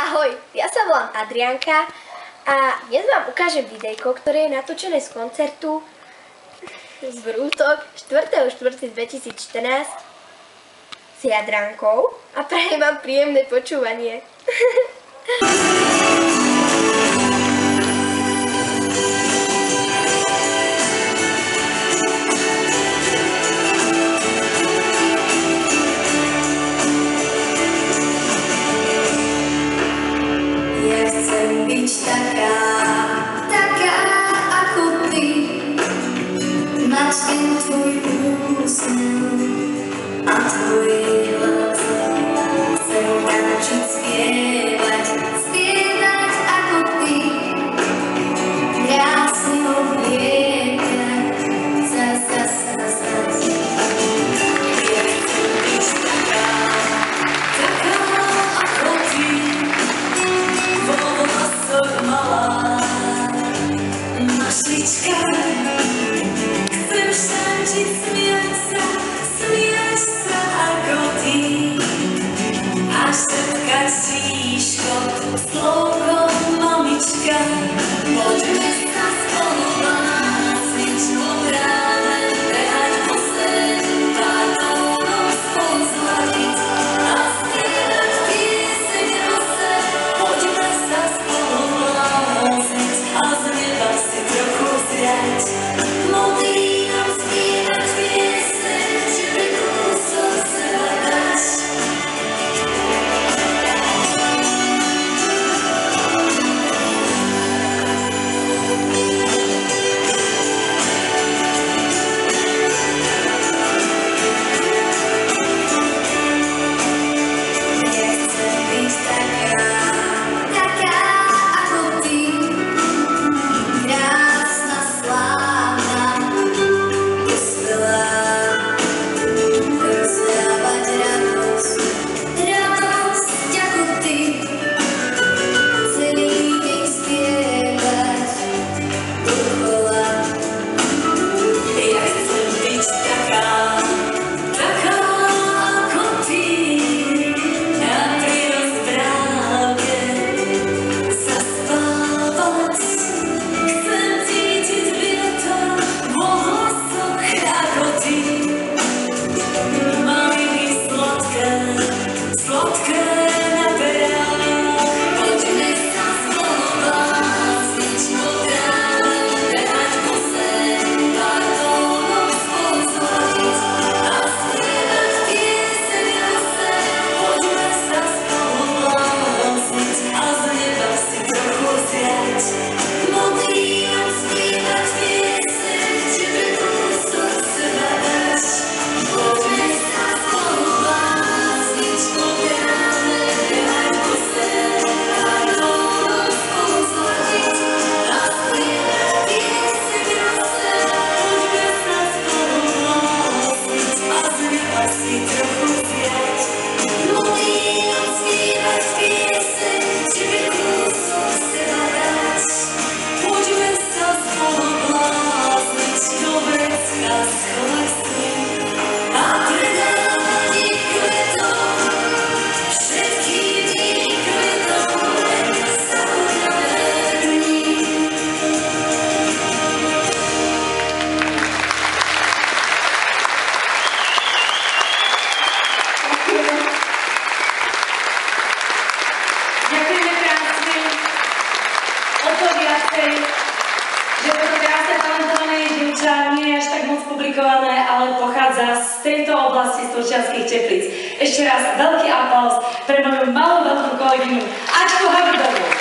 Ahoj, ja sa volám Adrianka a dnes vám ukážem videjko, ktoré je natočené z koncertu z Vrútok 4.4.2014 s Jadrankou a prajem vám príjemné počúvanie. Byť taká ako ty, mať ten tvoj úsmev a tvoj hlas. Chcem naučiť spievať ako ty, krásne obliekať, zas. Ja chcem byť taká ako ty, malá mašlička. Chcem šančiť, smiať sa ako ty, až sepkať tíško slovkom mamička. Poďme sa spolu bláziť od rána, behať po sen, pár tónov spolu zladiť a spievať pieseň rose. Poďme sa spolu bláziť a z neba si trochu zjať. Modlínom spievať pieseň, že by kúsok seba dať. Že toto krásne talentované dievča nie je až tak moc publikované, ale pochádza z tejto oblasti, z Turčianskych Teplíc. Ešte raz veľký aplauz pre moju malú veľkú kolegyňu Ačku Habrdovú.